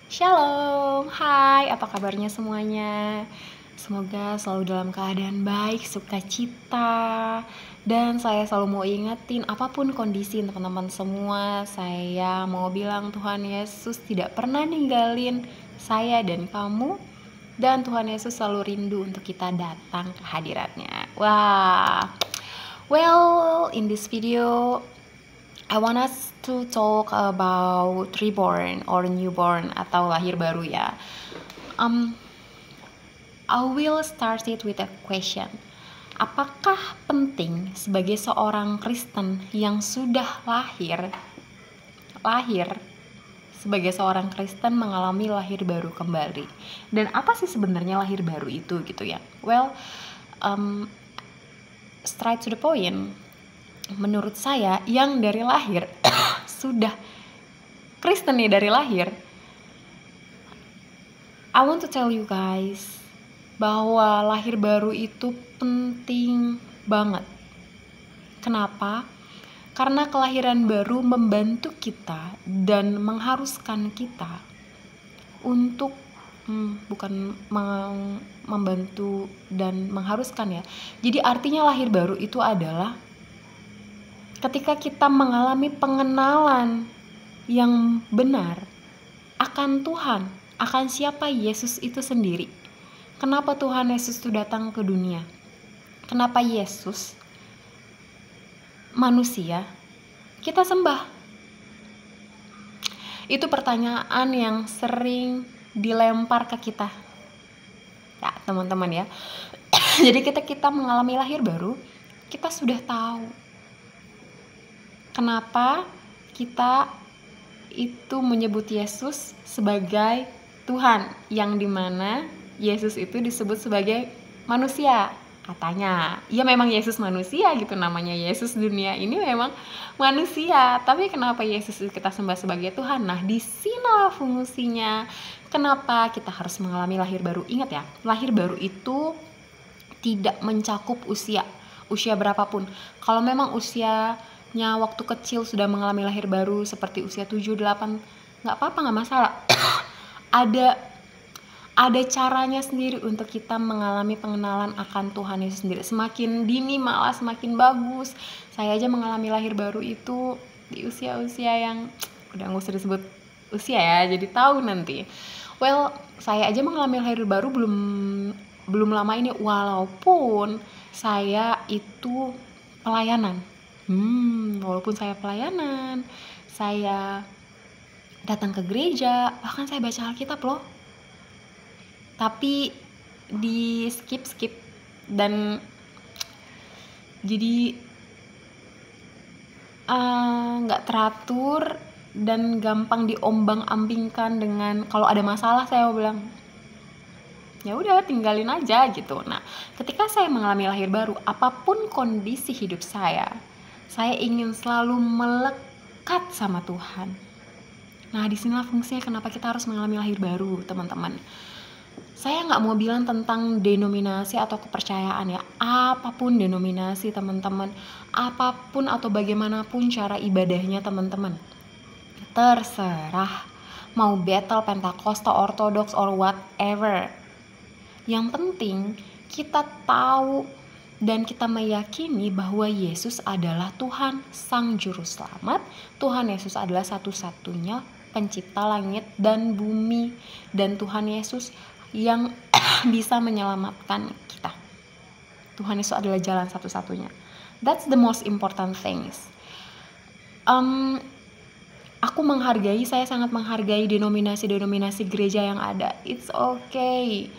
Shalom, hai, apa kabarnya semuanya? Semoga selalu dalam keadaan baik, sukacita. Dan saya selalu mau ingetin, apapun kondisi teman-teman semua, saya mau bilang Tuhan Yesus tidak pernah ninggalin saya dan kamu. Dan Tuhan Yesus selalu rindu untuk kita datang ke hadiratnya. Wah, well, in this video I want us to talk about reborn or newborn atau lahir baru ya. I will start it with a question. Apakah penting sebagai seorang Kristen yang sudah lahir sebagai seorang Kristen mengalami lahir baru kembali? Dan apa sih sebenarnya lahir baru itu gitu ya? Well, straight to the point. Menurut saya yang dari lahir sudah Kristen nih dari lahir, I want to tell you guys bahwa lahir baru itu penting banget. Kenapa? Karena kelahiran baru membantu kita dan mengharuskan kita untuk bukan membantu dan mengharuskan ya. Jadi artinya lahir baru itu adalah ketika kita mengalami pengenalan yang benar akan Tuhan, akan siapa Yesus itu sendiri. Kenapa Tuhan Yesus itu datang ke dunia? Kenapa Yesus manusia kita sembah? Itu pertanyaan yang sering dilempar ke kita. Ya, teman-teman ya. Jadi kita mengalami lahir baru, kita sudah tahu kenapa kita itu menyebut Yesus sebagai Tuhan, yang dimana Yesus itu disebut sebagai manusia katanya. Ya memang Yesus manusia gitu, namanya Yesus dunia ini memang manusia. Tapi kenapa Yesus kita sembah sebagai Tuhan? Nah, di sini fungsinya. Kenapa kita harus mengalami lahir baru? Ingat ya, lahir baru itu tidak mencakup usia berapapun. Kalau memang usianya waktu kecil sudah mengalami lahir baru seperti usia 7-8, nggak apa-apa, nggak masalah. ada caranya sendiri untuk kita mengalami pengenalan akan Tuhan Yesus sendiri. Semakin dini malah semakin bagus. Saya aja mengalami lahir baru itu di usia-usia yang udah nggak usah disebut usia ya, jadi tahu nanti. Well, saya aja mengalami lahir baru belum lama ini, walaupun saya itu pelayanan. Walaupun saya pelayanan, saya datang ke gereja, bahkan saya baca Alkitab loh. Tapi di skip dan jadi nggak teratur dan gampang diombang-ambingkan dengan kalau ada masalah saya bilang ya udah tinggalin aja gitu. Nah, ketika saya mengalami lahir baru, apapun kondisi hidup saya ingin selalu melekat sama Tuhan. Nah, disinilah fungsinya kenapa kita harus mengalami lahir baru, teman-teman. Saya nggak mau bilang tentang denominasi atau kepercayaan ya, apapun denominasi teman-teman, apapun atau bagaimanapun cara ibadahnya teman-teman, terserah mau Bethel, Pentakosta, Ortodoks, or whatever. Yang penting kita tahu dan kita meyakini bahwa Yesus adalah Tuhan Sang Juru Selamat. Tuhan Yesus adalah satu-satunya pencipta langit dan bumi, dan Tuhan Yesus yang bisa menyelamatkan kita. Tuhan Yesus adalah jalan satu-satunya. That's the most important things. Saya sangat menghargai denominasi gereja yang ada. It's okay.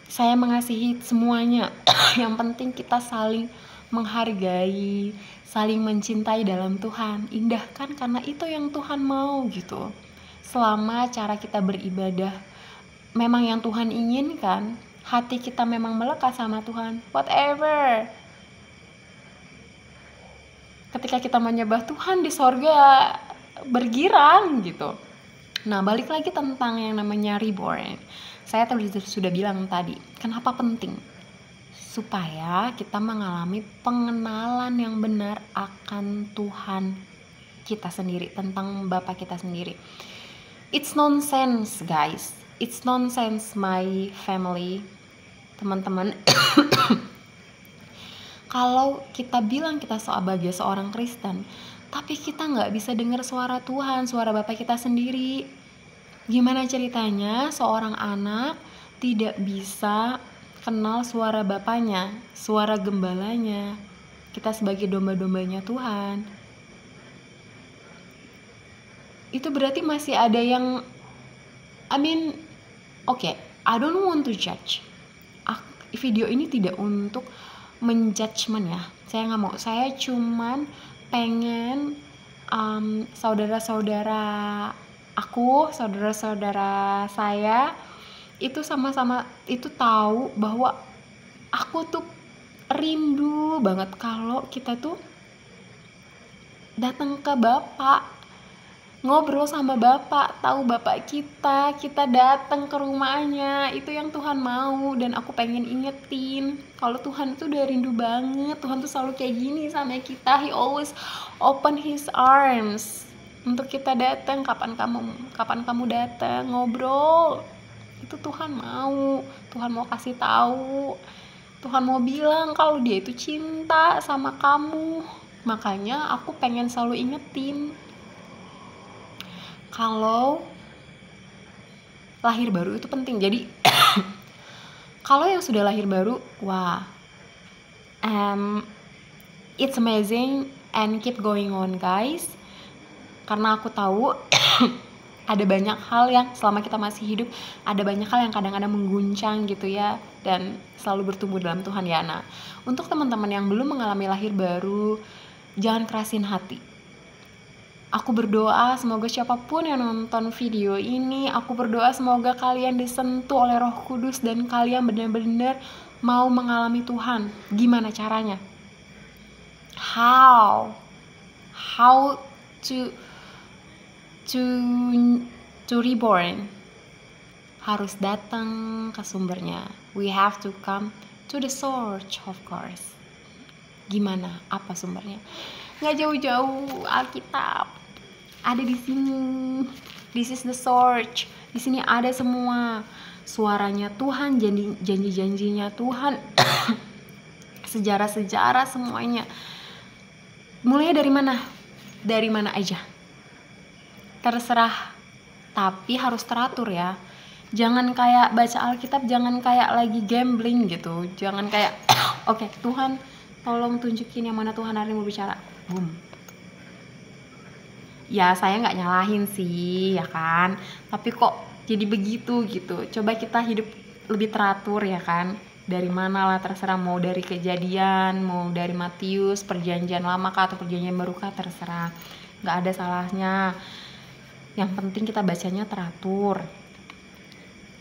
Saya mengasihi semuanya. Yang penting kita saling menghargai, saling mencintai dalam Tuhan. Indah kan, karena itu yang Tuhan mau gitu. Selama cara kita beribadah memang yang Tuhan inginkan, hati kita memang melekat sama Tuhan, whatever. Ketika kita menyembah Tuhan di sorga bergirang gitu. Nah, balik lagi tentang yang namanya reborn. Saya sudah bilang tadi, kenapa penting? Supaya kita mengalami pengenalan yang benar akan Tuhan kita sendiri, tentang Bapa kita sendiri. It's nonsense guys, it's nonsense my family, teman-teman. Kalau kita bilang kita sebagai seorang Kristen, tapi kita nggak bisa dengar suara Tuhan, suara Bapak kita sendiri. Gimana ceritanya seorang anak tidak bisa kenal suara bapaknya, suara gembalanya, kita sebagai domba-dombanya Tuhan? Itu berarti masih ada yang okay, I don't want to judge. Video ini tidak untuk menjudgment ya, saya nggak mau. Saya cuman pengen saudara-saudara aku, saudara-saudara saya itu sama-sama itu tahu bahwa aku tuh rindu banget kalau kita tuh datang ke Bapak, ngobrol sama Bapak, tahu Bapak kita datang ke rumahnya. Itu yang Tuhan mau, dan aku pengen ingetin kalau Tuhan itu udah rindu banget. Tuhan tuh selalu kayak gini sama kita. He always open his arms untuk kita datang. Kapan kamu datang ngobrol, itu Tuhan mau. Tuhan mau kasih tahu, Tuhan mau bilang kalau dia itu cinta sama kamu. Makanya aku pengen selalu ingetin kalau lahir baru itu penting. Jadi kalau yang sudah lahir baru, wah, it's amazing and keep going on guys. Karena aku tahu ada banyak hal yang selama kita masih hidup, ada banyak hal yang kadang-kadang mengguncang gitu ya, dan selalu bertumbuh dalam Tuhan ya. Nah, untuk teman-teman yang belum mengalami lahir baru, jangan kerasin hati. Aku berdoa semoga siapapun yang nonton video ini, aku berdoa semoga kalian disentuh oleh Roh Kudus dan kalian benar-benar mau mengalami Tuhan. Gimana caranya? How to reborn? Harus datang ke sumbernya. We have to come to the source, of course. Gimana? Apa sumbernya? Nggak jauh-jauh, Alkitab ada di sini. This is the source. Di sini ada semua suaranya Tuhan, janji-janjinya Tuhan, sejarah-sejarah semuanya. Mulai dari mana? Dari mana aja, terserah. Tapi harus teratur ya. Jangan kayak baca Alkitab, jangan kayak lagi gambling gitu. Jangan kayak oke, Tuhan tolong tunjukin yang mana Tuhan hari ini mau bicara. Boom. Ya saya nggak nyalahin sih ya kan, tapi kok jadi begitu gitu. Coba kita hidup lebih teratur ya kan. Dari mana lah terserah, mau dari Kejadian, mau dari Matius, Perjanjian Lama kah atau Perjanjian Baru kah, terserah. Nggak ada salahnya. Yang penting kita bacanya teratur.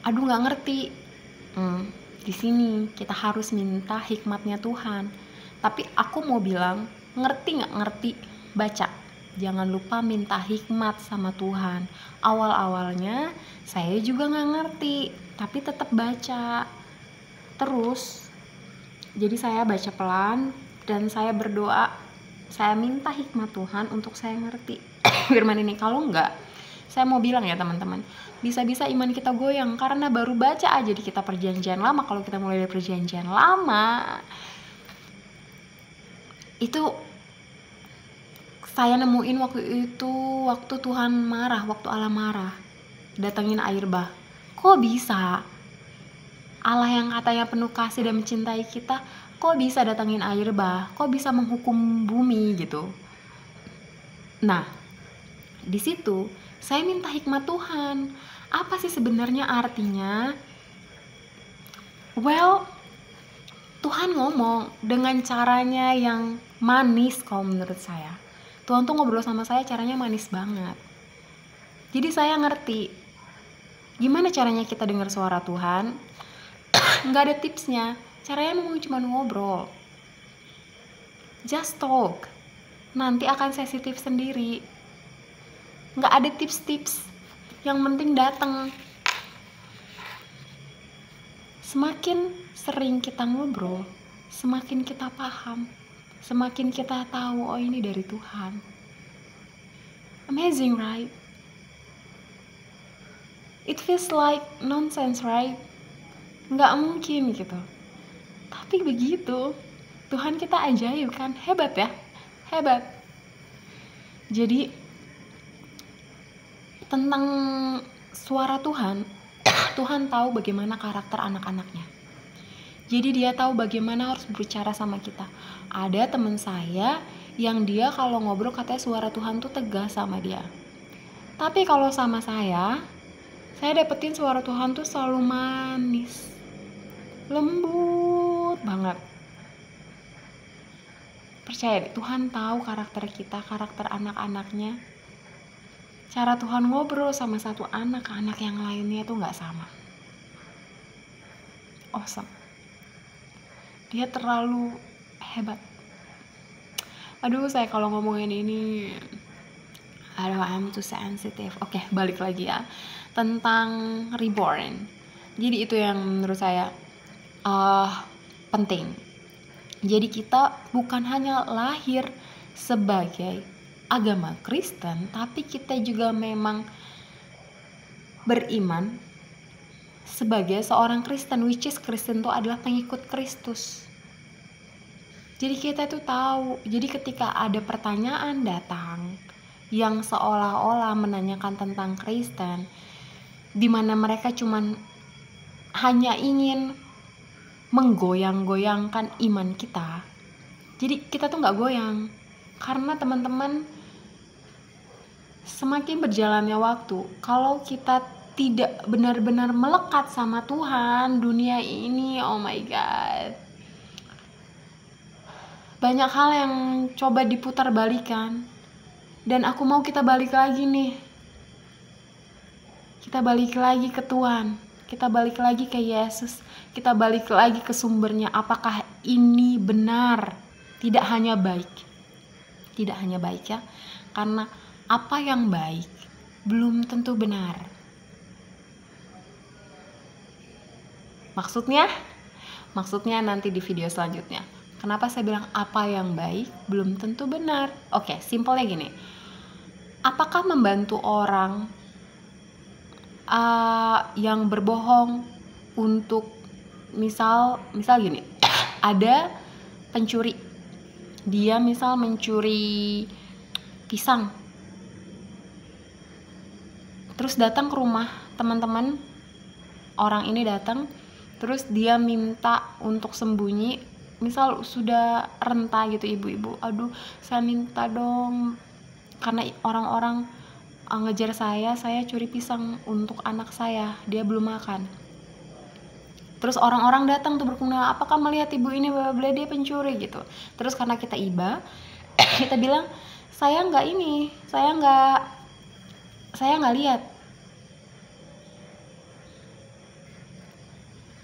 Aduh nggak ngerti. Di sini kita harus minta hikmatnya Tuhan. Tapi aku mau bilang, ngerti nggak ngerti, baca. Jangan lupa minta hikmat sama Tuhan. Awal-awalnya saya juga nggak ngerti, tapi tetap baca terus. Jadi saya baca pelan dan saya berdoa, saya minta hikmat Tuhan untuk saya ngerti firman ini. Kalau enggak, saya mau bilang ya teman-teman, bisa-bisa iman kita goyang karena baru baca aja di kitab Perjanjian Lama. Kalau kita mulai dari Perjanjian Lama, itu saya nemuin waktu Tuhan marah, waktu Allah marah, datangin air bah. Kok bisa Allah yang katanya penuh kasih dan mencintai kita, kok bisa datangin air bah? Kok bisa menghukum bumi gitu? Nah, di situ saya minta hikmat Tuhan. Apa sih sebenarnya artinya? Well, Tuhan ngomong dengan caranya yang manis kalau menurut saya. Tuhan tuh ngobrol sama saya caranya manis banget. Jadi saya ngerti gimana caranya kita dengar suara Tuhan. Nggak ada tipsnya, caranya memang cuma ngobrol. Just talk. Nanti akan sensitif sendiri. Nggak ada tips-tips, yang penting datang. Semakin sering kita ngobrol, semakin kita paham, semakin kita tahu, oh ini dari Tuhan. Amazing right? It feels like nonsense, right? Nggak mungkin gitu. Tapi begitu. Tuhan kita ajaib kan? Hebat ya? Hebat. Jadi tentang suara Tuhan, Tuhan tahu bagaimana karakter anak-anaknya. Jadi dia tahu bagaimana harus berbicara sama kita. Ada teman saya yang dia kalau ngobrol katanya suara Tuhan tuh tegas sama dia. Tapi kalau sama saya dapetin suara Tuhan tuh selalu manis, lembut banget. Percaya deh, Tuhan tahu karakter kita, karakter anak-anaknya. Cara Tuhan ngobrol sama satu anak ke anak yang lainnya tuh gak sama. Awesome. Dia terlalu hebat. Aduh, saya kalau ngomongin ini, aduh, I'm too sensitive. Oke, balik lagi ya. Tentang reborn. Jadi itu yang menurut saya penting. Jadi kita bukan hanya lahir sebagai agama Kristen, tapi kita juga memang beriman sebagai seorang Kristen, which is Kristen itu adalah pengikut Kristus. Jadi kita tuh tahu, jadi ketika ada pertanyaan datang yang seolah-olah menanyakan tentang Kristen, di mana mereka cuman hanya ingin menggoyang-goyangkan iman kita. Jadi kita tuh nggak goyang, karena teman-teman, semakin berjalannya waktu, kalau kita tidak benar-benar melekat sama Tuhan, dunia ini, oh my god, banyak hal yang coba diputar balikan. Dan aku mau kita balik lagi nih. Kita balik lagi ke Tuhan. Kita balik lagi ke Yesus. Kita balik lagi ke sumbernya. Apakah ini benar? Tidak hanya baik. Tidak hanya baik ya. Karena apa yang baik belum tentu benar. Maksudnya nanti di video selanjutnya. Kenapa saya bilang apa yang baik belum tentu benar? Oke, simpelnya gini. Apakah membantu orang yang berbohong untuk misal gini, ada pencuri, dia misal mencuri pisang, terus datang ke rumah teman-teman, orang ini datang, terus dia minta untuk sembunyi, misal sudah renta gitu, ibu-ibu, aduh saya minta dong, karena orang-orang ngejar saya curi pisang untuk anak saya, dia belum makan. Terus orang-orang datang tuh berkenalan, apakah melihat ibu ini bla dia pencuri gitu. Terus karena kita iba, kita bilang saya nggak lihat.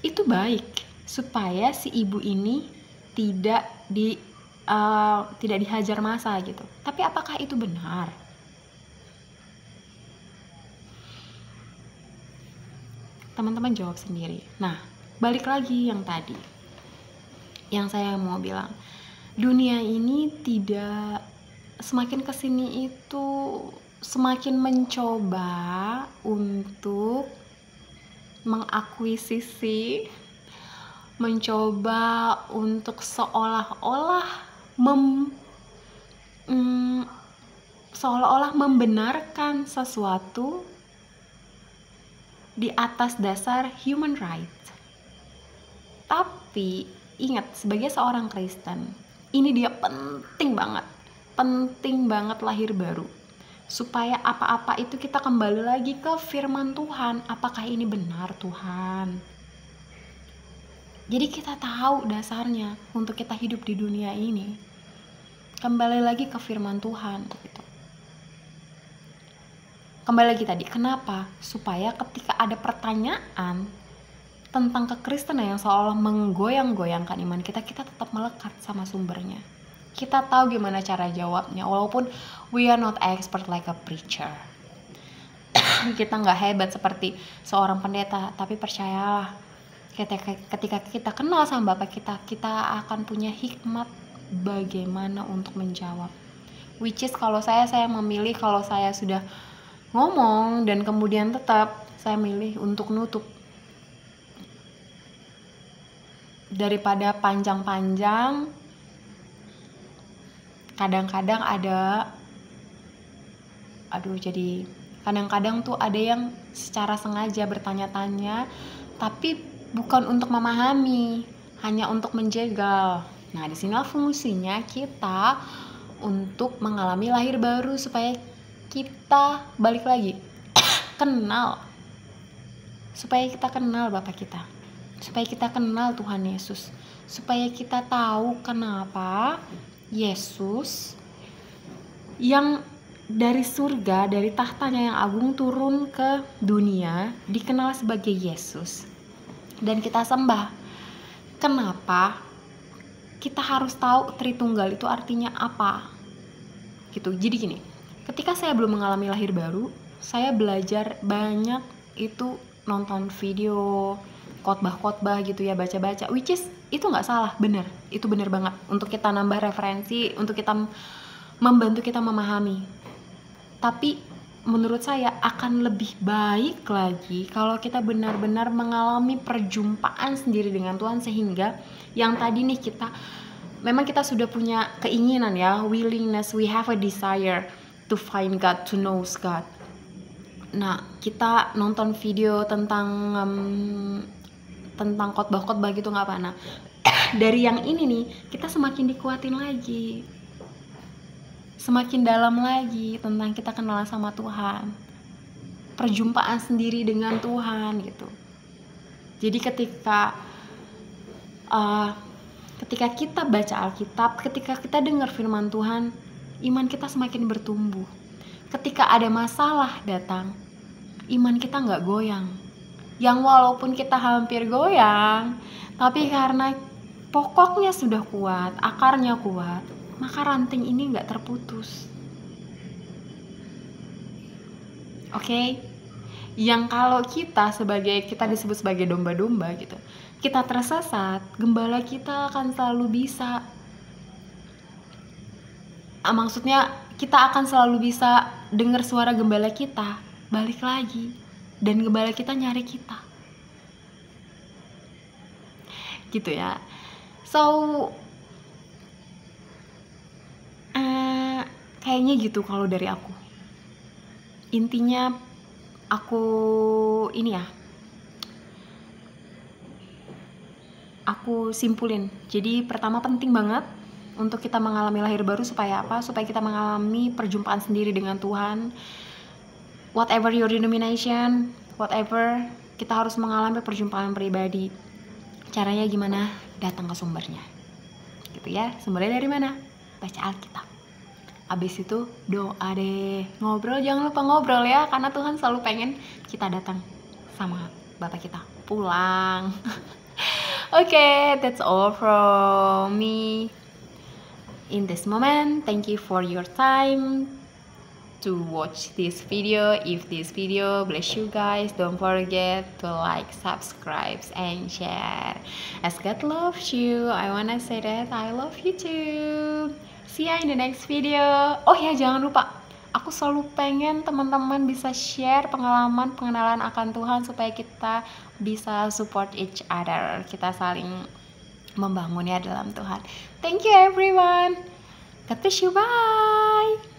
Itu baik supaya si ibu ini tidak dihajar massa gitu. Tapi apakah itu benar? Teman-teman jawab sendiri. Nah, balik lagi yang tadi, yang saya mau bilang, dunia ini tidak, semakin kesini itu semakin mencoba untuk mengakuisisi, mencoba untuk seolah-olah membenarkan sesuatu di atas dasar human right. Tapi ingat, sebagai seorang Kristen, ini dia penting banget lahir baru, supaya apa-apa itu kita kembali lagi ke firman Tuhan. Apakah ini benar Tuhan? Jadi kita tahu dasarnya untuk kita hidup di dunia ini. Kembali lagi ke firman Tuhan gitu. Kembali lagi tadi, kenapa? Supaya ketika ada pertanyaan tentang kekristenan yang seolah menggoyang-goyangkan iman kita, kita tetap melekat sama sumbernya. Kita tahu gimana cara jawabnya, walaupun we are not expert like a preacher. Kita nggak hebat seperti seorang pendeta, tapi percayalah, ketika kita kenal sama Bapak kita akan punya hikmat bagaimana untuk menjawab. Which is kalau saya memilih, kalau saya sudah ngomong, dan kemudian tetap saya milih untuk nutup daripada panjang-panjang. Kadang-kadang jadi kadang-kadang tuh ada yang secara sengaja bertanya-tanya tapi bukan untuk memahami, hanya untuk menjegal. Nah, disinilah fungsinya kita untuk mengalami lahir baru supaya kita balik lagi kenal, supaya kita kenal Bapa kita, supaya kita kenal Tuhan Yesus, supaya kita tahu kenapa Yesus yang dari surga, dari tahtanya yang agung turun ke dunia, dikenal sebagai Yesus, dan kita sembah. Kenapa? Kita harus tahu Tritunggal itu artinya apa gitu. Jadi gini, ketika saya belum mengalami lahir baru, saya belajar banyak itu, nonton video khotbah gitu ya, baca-baca, which is itu nggak salah, bener, itu bener banget untuk kita nambah referensi, untuk kita membantu kita memahami. Tapi menurut saya akan lebih baik lagi kalau kita benar-benar mengalami perjumpaan sendiri dengan Tuhan, sehingga yang tadi nih memang kita sudah punya keinginan ya, willingness, we have a desire to find God, to know God. Nah, kita nonton video tentang khotbah-khotbah gitu nggak apa. Nah, dari yang ini nih kita semakin dikuatin lagi, semakin dalam lagi tentang kita kenal sama Tuhan, perjumpaan sendiri dengan Tuhan gitu. Jadi ketika kita baca Alkitab, ketika kita dengar firman Tuhan, iman kita semakin bertumbuh. Ketika ada masalah datang, iman kita nggak goyang. Yang walaupun kita hampir goyang, tapi karena pokoknya sudah kuat, akarnya kuat, maka ranting ini nggak terputus. Oke? Yang kalau kita disebut sebagai domba-domba gitu, kita tersesat, gembala kita akan selalu bisa, maksudnya kita akan selalu bisa dengar suara gembala kita, balik lagi, dan gembala kita nyari kita gitu ya. So kayaknya gitu kalau dari aku. Intinya aku simpulin. Jadi pertama, penting banget untuk kita mengalami lahir baru supaya apa? Supaya kita mengalami perjumpaan sendiri dengan Tuhan. Whatever your denomination, whatever, kita harus mengalami perjumpaan pribadi. Caranya gimana? Datang ke sumbernya. Gitu ya. Sumbernya dari mana? Baca Alkitab. Abis itu doa deh, ngobrol, jangan lupa ngobrol ya, karena Tuhan selalu pengen kita datang sama Bapa kita, pulang. Okay, that's all from me in this moment. Thank you for your time to watch this video. If this video bless you guys, don't forget to like, subscribe, and share. As God loves you, I wanna say that I love you too. See ya in the next video. Oh ya, jangan lupa, aku selalu pengen teman-teman bisa share pengalaman pengenalan akan Tuhan supaya kita bisa support each other, kita saling membangun ya dalam Tuhan. Thank you everyone. God bless you. Bye.